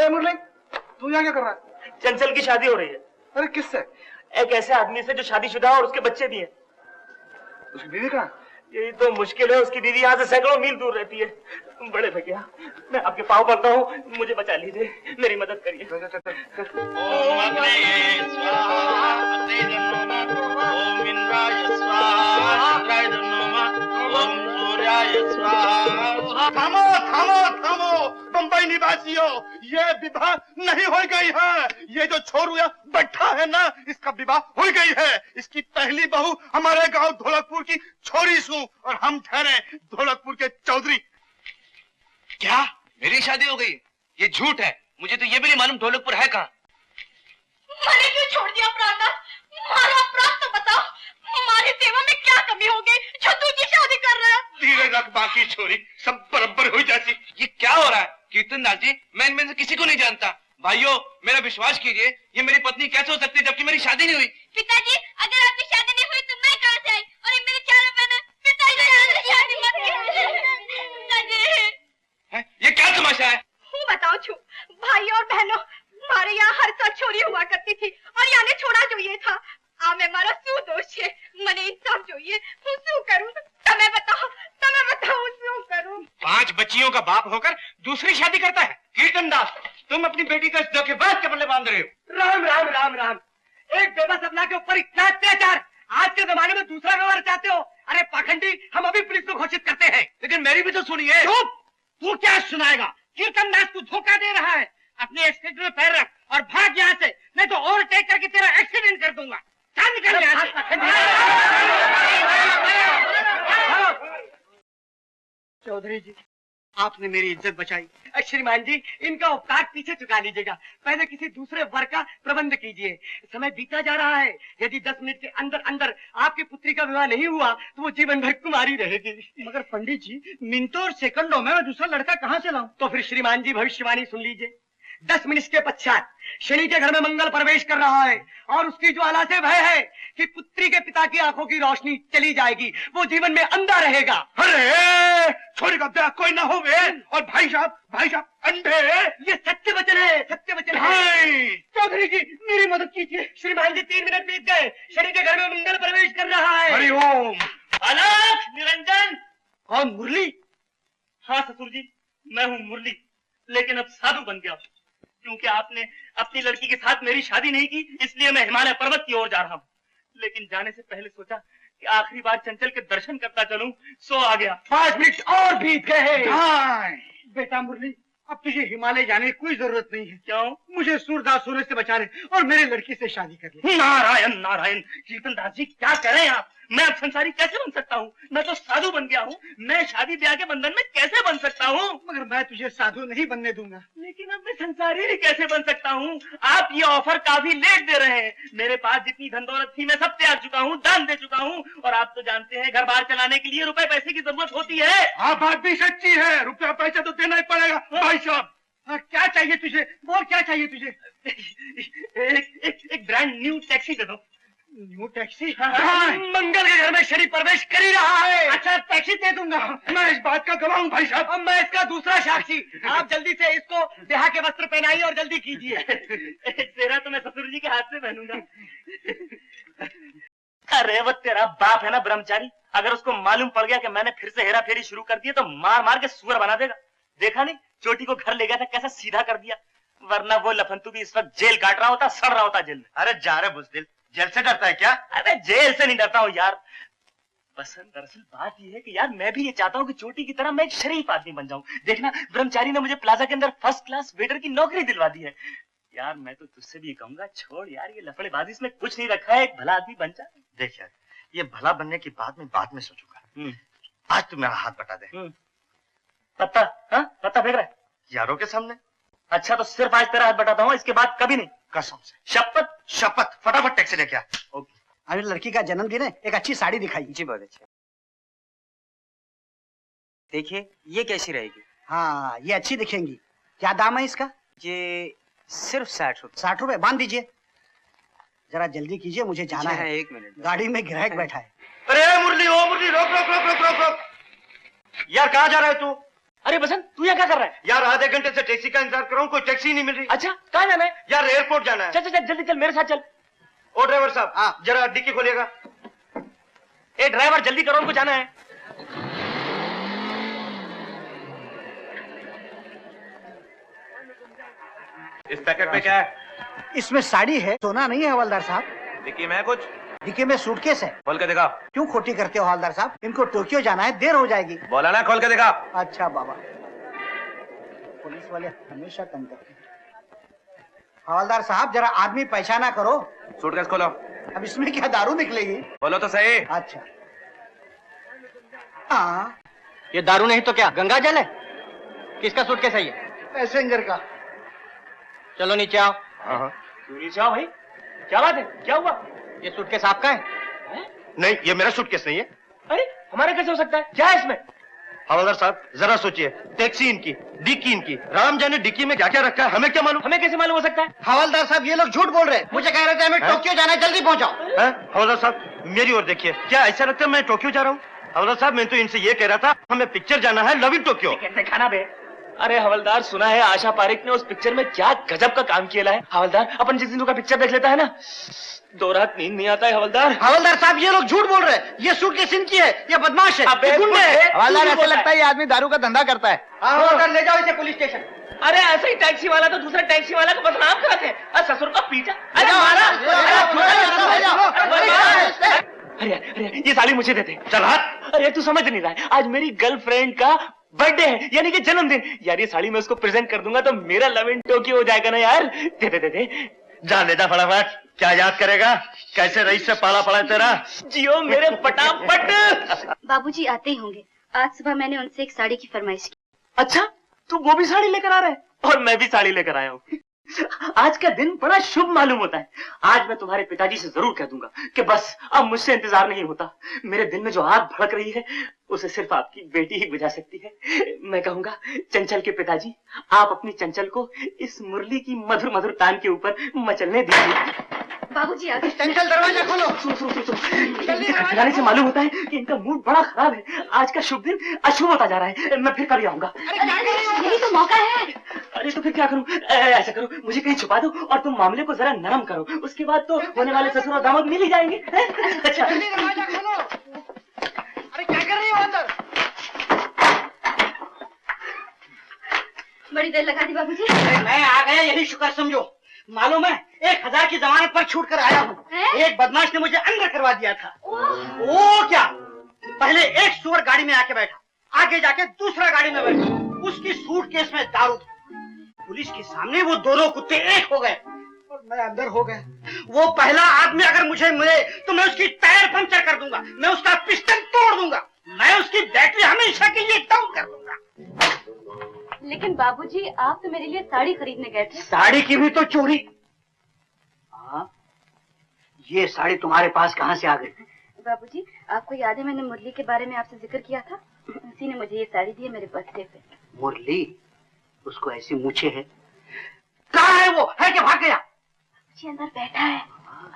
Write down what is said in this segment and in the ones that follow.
अरे मुरली, तू यहाँ क्या कर रहा है? चंचल की शादी हो रही है। अरे किससे? एक ऐसे आदमी से जो शादीशुदा और उसके बच्चे भी हैं। उसकी बीवी कहाँ? यही तो मुश्किल है, उसकी बीवी यहाँ से सैकड़ों मील दूर रहती है। बड़े भैया, मैं आपके पाँव पड़ता हूँ, मुझे बचा लीजिए, मेरी मदद करिए। ओम अग्नये स्वाहा, ओम इंद्राय स्वाहा, इंद्राय नमः, ओम सूर्याय स्वाहा। थामो थामो थामो बंबई निवासियों, ये विवाह नहीं हो गई है। ये जो छोरुआ बैठा है ना, इसका विवाह हो गई है। इसकी पहली बहू हमारे गांव ढोलकपुर की छोरी सू और हम ठहरे ढोलकपुर के चौधरी। क्या मेरी शादी हो गई? ये झूठ है, मुझे तो ये भी नहीं मालूम ढोलकपुर है कहाँ। मैंने क्यों छोड़ दिया प्राणनाथ? हमारा अपराध तो बताओ, हमारी सेवा में क्या कमी हो गई जो तुझे शादी कर रहा है? धीरे रख बाकी छोरी, सब बराबर हो जाती। ये क्या हो रहा है कीर्तनदास जी? मैं इनमें से किसी को नहीं जानता। भाइयों, मेरा विश्वास कीजिए, ये मेरी पत्नी कैसे हो सकती है जबकि मेरी शादी नहीं हुई? पिताजी, अगर आपकी शादी नहीं हुई तो मैं कहाँ से आई? और ये मेरी चारों बहनें, पिताजी शादी मत कीजिए। पिताजी, ये क्या तमाशा है? बताओ छू, भाई और बहनों, हमारे यहाँ हर साल चोरी हुआ करती थी और याने छोड़ा જોઈએ था। आमे मारा શું દોષ છે? મને ઇન્સાફ જોઈએ। હું શું કરું? તમે बताओ શું करूं? 5 बच्चियों का बाप होकर दूसरी शादी करता है। कीर्तनदास, तुम अपनी बेटी को इस धोखेबाज के बल्ले बांध रहे हो। राम राम राम राम, एक बेबस अपना के ऊपर इतना अत्याचार, आज के जमाने में दूसरा व्यवहार चाहते हो? अरे पाखंडी, हम अभी पुलिस को घोषित करते हैं। लेकिन मेरी भी तो सुनिए। चुप! तू क्या सुनाएगा? कीर्तनदास तू धोखा दे रहा है। अपने एक्सीडेंट में पैर रख और भाग यहाँ से, नहीं तो ओवरटेक करके तेरा एक्सीडेंट कर दूंगा। निकल यहाँ से। चौधरी जी, आपने मेरी इज्जत बचाई। श्रीमान जी, इनका उपकार पीछे चुका लीजिएगा। पहले किसी दूसरे वर का प्रबंध कीजिए। समय बीता जा रहा है, यदि 10 मिनट के अंदर अंदर आपकी पुत्री का विवाह नहीं हुआ तो वो जीवन भर कुमारी रहेगी। मगर पंडित जी, मिनटों और सेकंडों में मैं दूसरा लड़का कहाँ से लाऊं? तो फिर श्रीमान जी भविष्यवाणी सुन लीजिए। 10 मिनट के पश्चात शनि के घर में मंगल प्रवेश कर रहा है और उसकी ज्वाला से भय है कि पुत्री के पिता की आंखों की रोशनी चली जाएगी, वो जीवन में अंधा रहेगा। अरे छोरी का ब्याह कोई ना हो और भाई साहब अंधे। ये सत्य वचन है, सत्य वचन है। चौधरी जी, मेरी मदद कीजिए। श्रीमान जी, 3 मिनट बीत गए, शनि के घर में मंगल प्रवेश कर रहा है। हरिओम। अलख निरंजन। कौन? मुरली? हाँ ससुर जी, मैं हूँ मुरली, लेकिन अब साधु बन गया। क्योंकि आपने अपनी लड़की के साथ मेरी शादी नहीं की, इसलिए मैं हिमालय पर्वत की ओर जा रहा हूँ। लेकिन जाने से पहले सोचा कि आखिरी बार चंचल के दर्शन करता चलूं, सो आ गया। 5 मिनट और बीत गए। बेटा मुरली, अब तुझे हिमालय जाने की कोई जरूरत नहीं है। क्यों? मुझे सूरदास सूरज से बचा ले और मेरी लड़की से शादी कर ले। नारायण नारायण, कीर्तनदास जी क्या करें आप? मैं अब संसारी कैसे बन सकता हूँ? मैं तो साधु बन गया हूँ, मैं शादी ब्याह के बंधन में कैसे बन सकता हूँ? मगर मैं तुझे साधु नहीं बनने दूंगा। लेकिन अब मैं संसारी भी कैसे बन सकता हूँ? आप ये ऑफर काफी लेट दे रहे हैं। मेरे पास जितनी धन दौलत थी मैं सब त्याग चुका हूँ, दान दे चुका हूँ, और आप तो जानते हैं घर बार चलाने के लिए रुपए पैसे की जरूरत होती है। हाँ, बात भी सच्ची है, रुपया पैसा तो देना ही पड़ेगा। भाई साहब, हाँ, क्या चाहिए तुझे? बोल, क्या चाहिए तुझे? एक ब्रांड न्यू टैक्सी दे दो। New taxi? हाँ, मंगल के घर में शनि प्रवेश कर ही रहा है। अच्छा, टैक्सी दे दूंगा। मैं इस बात का गवाह हूँ भाई साहब। अब मैं इसका दूसरा साक्षी। आप जल्दी से इसको ब्याह के वस्त्र पहनाइए और जल्दी कीजिए। तेरा तो मैं ससुर जी के हाथ से पहनूंगा। अरे वो तेरा बाप है ना ब्रह्मचारी, अगर उसको मालूम पड़ गया कि मैंने फिर से हेरा फेरी शुरू कर दी तो मार मार के सुअर बना देगा। देखा नहीं, चोटी को घर ले गया था, कैसा सीधा कर दिया, वरना वो लफंतू भी इस वक्त जेल काट रहा होता, सड़ रहा होता जेल में। अरे जा रे बुज़दिल, जेल से डरता है क्या? अरे जेल से नहीं डरता हूँ यार, बसंत दरअसल बात ये है कि यार मैं भी ये चाहता हूँ कि चोटी की तरह मैं एक शरीफ आदमी बन जाऊं। देखना, ब्रह्मचारी ने मुझे प्लाजा के अंदर फर्स्ट क्लास वेटर की नौकरी दिलवा दी है। यार मैं तो तुझसे भी कहूंगा, छोड़ यार ये लफड़ेबाजी, इसमें कुछ नहीं रखा है, एक भला आदमी बन जा। देख यार, ये भला बनने की बात मैं बाद में सोचूंगा। आज तू मेरा हाथ बटा दे। पत्ता? हाँ, पत्ता फेंक रहा है यारों के सामने? अच्छा, तो सिर्फ आज तेरा हाथ बटाता हूँ, इसके बाद कभी नहीं। कसम से। शपथ? शपथ। फटाफट टैक्सी लेके आ। अरे लड़की का जन्मदिन है, एक अच्छी साड़ी दिखाई। जी बहुत अच्छा। देखिए ये कैसी रहेगी? हाँ, ये अच्छी दिखेंगी। क्या दाम है इसका? ये सिर्फ 60 रुपए। 60 रुपए? बांध दीजिए, जरा जल्दी कीजिए, मुझे जाना है। 1 मिनट, गाड़ी में ग्राहक बैठा है। अरे मुरली, ओ मुरली, रोक रोक रोक रोक रोक रोक। यार कहाँ जा रहा है तू? अरे बसंत, तू यहाँ क्या कर रहा है? यार आधे घंटे से टैक्सी का इंतजार कर रहा हूँ, कोई टैक्सी नहीं मिल रही। अच्छा, कहाँ जाना है? यार एयरपोर्ट जाना है। चल चल चल, जल्दी चल, मेरे साथ चल। ओ ड्राइवर साहब, जरा डिक्की खोलिएगा। ए ड्राइवर, जल्दी करो, उनको जाना है। इस पैकेट में क्या है? इसमें साड़ी है, सोना नहीं है हवलदार साहब। डिक्की में कुछ? डिक्की में सूटकेस है। खोल के दिखा। क्यों खोटी करते हो हवलदार साहब? इनको टोक्यो जाना है, देर हो जाएगी। बोला ना, खोल के दिखा। अच्छा बाबा, पुलिस वाले हमेशा तंग करते हैं। हवलदार साहब जरा आदमी पहचाना करो। सूटकेस खोलो। अब इसमें क्या दारू निकलेगी? बोलो तो सही। अच्छा, हाँ ये दारू नहीं तो क्या, गंगा जल है? किसका सूटकेस है ये? पैसेंजर का। चलो नीचे आओ। हाँ। नीचे आओ भाई, क्या बात है, क्या हुआ? ये सूटकेस आपका है? नहीं, ये मेरा सूटकेस नहीं है। अरे हमारा कैसे हो सकता है, क्या है इसमें? हवलदार साहब जरा सोचिए, टैक्सी इनकी, डिक्की इनकी, राम जाने डिक्की में क्या क्या रखा है, हमें क्या मालूम? हमें कैसे मालूम हो सकता है? हवलदार साहब ये लोग झूठ बोल रहे हैं। मुझे कह रहे थे हमें टोक्यो जाना है, जल्दी पहुंचाओ। हैं? हवलदार साहब मेरी ओर देखिए, क्या ऐसा लगता है मैं टोक्यो जा रहा हूँ? हवलदार साहब मैं तो इनसे ये कह रहा था, हमें पिक्चर जाना है, लव इन टोक्यो। कैसे खाना बे? अरे हवलदार, सुना है आशा पारिक ने उस पिक्चर में क्या गजब का काम किया है। हवलदार, अपन जिस दिन का पिक्चर देख लेता है ना, 2 रात नींद नहीं आता है हवलदार। हवलदार साहब ये लोग झूठ बोल रहे हैं। ये सूटकेस इनकी है, ये बदमाश है, अबे, ये गुंडे हैं। हवलदार, ऐसे लगता है ये आदमी दारू का धंधा करता है। हवलदार ले जाओ इसे पुलिस स्टेशन। अरे ऐसे ही टैक्सी वाला तो दूसरे टैक्सी वाला को बदनाम कराते हैं, और ससुर को पीटा। अरे अरे अरे, ये साली मुझे देते। चल हाथ। अरे तू समझ नहीं रहा है, आज मेरी गर्लफ्रेंड का बर्थडे है, यानी कि जन्मदिन। यार ये साड़ी मैं उसको प्रेजेंट कर दूंगा तो मेरा लव इन टोक्यो हो जाएगा ना यार। दे दे दे दे। जा लेता फटाफट, क्या याद करेगा, कैसे रईस से पाला पड़ा तेरा। जियो मेरे फटाफट। बाबूजी आते ही होंगे। आज सुबह मैंने उनसे एक साड़ी की फरमाइश की। अच्छा, तू वो भी साड़ी लेकर आ रहा है? और मैं भी साड़ी लेकर आया हूँ। आज का दिन बड़ा शुभ मालूम होता है। आज मैं तुम्हारे पिताजी से जरूर कह दूंगा कि बस अब मुझसे इंतजार नहीं होता। मेरे दिल में जो आग भड़क रही है उसे सिर्फ आपकी बेटी ही बुझा सकती है। मैं कहूंगा, चंचल के पिताजी, आप अपनी चंचल को इस मुरली की मधुर मधुर तान के ऊपर मचलने दीजिए। बाबूजी आ गए। चंचल दरवाजा खोलो। सुन सुन सुन सुन, खिलाने से मालूम होता है कि इनका मूड बड़ा खराब है। आज का शुभ दिन अशुभ होता जा रहा है। मैं फिर कभी आऊंगा। यही तो मौका है। अरे तो फिर क्या करूं? ऐसा करो, मुझे कहीं छुपा दो और तुम मामले को जरा नरम करो। उसके बाद तो होने वाले ससुर और दामाद मिल ही जाएंगे। अच्छा, दरवाजा खोलो। अरे क्या कर रही हो अंदर? बड़ी देर लगा दी बाबूजी। मैं आ गया यही शुक्र समझो। मालूम है 1000 की जमानत पर छूट कर आया हूँ। एक बदमाश ने मुझे अंदर करवा दिया था। वो क्या, पहले एक सुअर गाड़ी में आके बैठा, आगे जाके दूसरा गाड़ी में बैठा, उसकी सूटकेस में दारू थी। पुलिस के सामने वो दोनों कुत्ते एक हो गए और मैं अंदर हो गया। वो पहला आदमी अगर मुझे मिले तो मैं उसकी टायर पंचर कर दूंगा, मैं उसका पिस्टन तोड़ दूंगा, मैं उसकी बैटरी हमेशा के लिए डाउन कर दूंगा। लेकिन बाबूजी, आप तो मेरे लिए साड़ी खरीदने गए थे। साड़ी की भी तो चोरी। हाँ, ये साड़ी तुम्हारे पास कहाँ से आ गई? बाबूजी, आपको याद है मैंने मुरली के बारे में आपसे जिक्र किया था? उसी ने मुझे ये साड़ी दी है मेरे बर्थडे पे। मुरली, उसको ऐसी मूछें है। कहाँ है वो? है कि भाग गया? जी अंदर बैठा है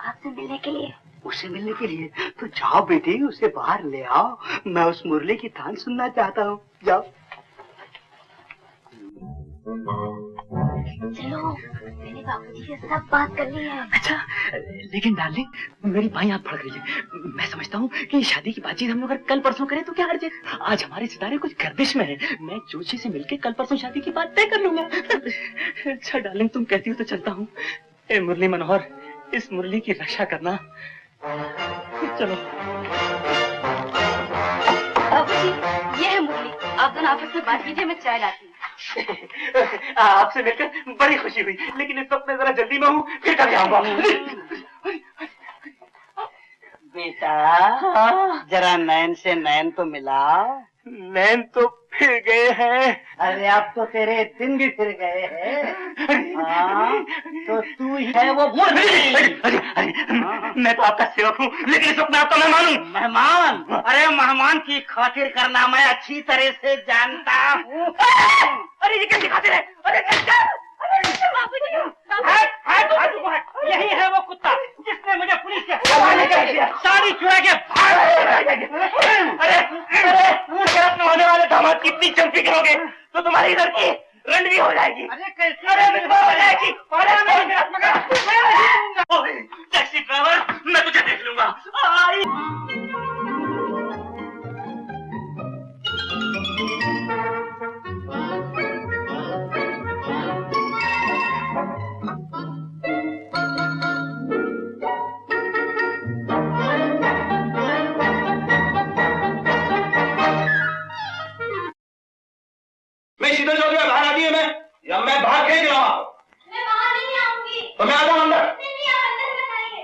आपसे मिलने के लिए। उसे मिलने के लिए? तो जाओ बेटी, उसे बाहर ले आओ। मैं उस मुरली की तान सुनना चाहता हूँ। जाओ। चलो, मैंने बाबूजी से सब बात करनी है। अच्छा, लेकिन डार्लिंग, मेरी बाईं आंख फड़क रही है। मैं समझता हूँ कि शादी की बातचीत हम लोग अगर कल परसों करें तो क्या हर्ज है? आज हमारे सितारे कुछ गर्दिश में है। मैं जोशी से मिलके कल परसों शादी की बात तय कर लूंगा। अच्छा डार्लिंग, तुम कहती हो तो चलता हूँ। ए मुरली मनोहर, इस मुरली की रक्षा करना। चलो। बाबूजी, ये है मुरली। आप दोनों आपस में बात कीजिए, मैं चाय लाती हूँ। आपसे मिलकर बड़ी खुशी हुई, लेकिन इस वक्त मैं जरा जल्दी में हूँ, फिर कभी आऊंगा। बेटा, जरा नैन से नैन तो मिलाओ। नैन तो फिर गए हैं। अरे अब तो तेरे दिन भी फिर गए हैं। हाँ, तो तू ही है वो मुरली। अरे, मैं तो आपका सेवक हूँ, लेकिन इस वक्त मैं आपका मेहमान हूँ। मेहमान? अरे मेहमान की खातिर करना मैं अच्छी तरह से जानता हूँ। अरे ये क्या दिखाते रहे? यही है वो कुत्ता जिसने मुझे पुलिस के हवाले कर दिया, साड़ी चुरा के भाग। अरे अगर अपने होने वाले दामाद की इतनी चंपी करोगे तो तुम्हारी इधर की रंडवी हो जाएगी। अरे कैसे? अरे विधवा हो जाएगी। टैक्सी ड्राइवर, मैं तुझे देख लूंगा। आई। मैं शीतल चौधरी बाहर आती है मैं, या मैं बाहर फेंक रहा हूँ। मैं बाहर नहीं आऊंगी। तो मैं आता हूँ अंदर। नहीं, आप अंदर बताइए।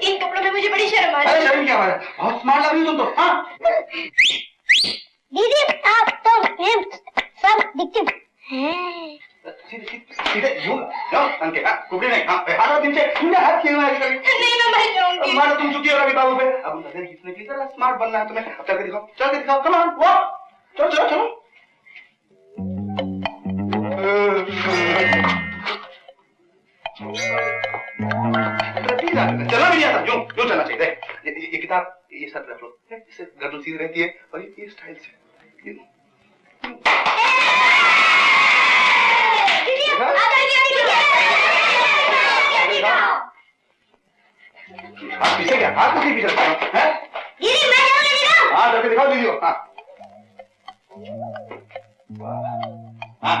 इन कपड़ों में मुझे बड़ी शर्म आ रही अरे है। शर्म क्या बात है, बहुत स्मार्ट लग रही हो तुम तो। हाँ दीदी आप तो हम सब दिखते हैं। सीधे यूं जाओ अंके, हाँ कुकड़ी नहीं, हाँ हाथ दिन से तुमने हाथ किए हुए हैं कभी। नहीं मैं मर जाऊंगी। मानो तुम चुकी हो रवि बाबू पे। अब नजर खींचने की तरह स्मार्ट बनना है तुम्हें। अब चल के दिखाओ, चल के दिखाओ, कम ऑन वॉक, चलो चलो चलो। चलना भी नहीं आता, यूं यूं चलना चाहिए। देख ये किताब ये सब रख लो, इससे गर्दन सीधी रहती है और ये स्टाइल से। हाथ पीछे क्या, हाथ पीछे पीछे रखा है? दीदी मैं जाऊंगी दिखाओ। हाँ करके दिखाओ दीदी को। हाँ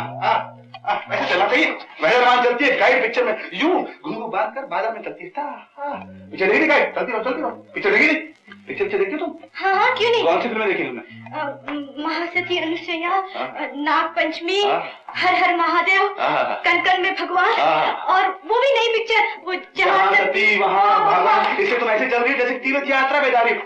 वैसे चलना चाहिए, वैसे रमान चलती है गाइड पिक्चर में, यूं घुंघरू बांध कर बाजार में चलती है। पीछे देखी गाइड, चलती रहो पीछे देखी नहीं। पिक्चर देखी तुम? हाँ हाँ क्यों नहीं। कौन सी फिल्में देखी तुमने? महासती अनुसुईया, नाग पंचमी, हर हर महादेव, कन कन में भगवान, और वो भी नई पिक्चर वो जहाँ सती वहाँ भगवान। इससे तुम ऐसे चल रही है जैसे तीर्थ यात्रा में जा रही हो।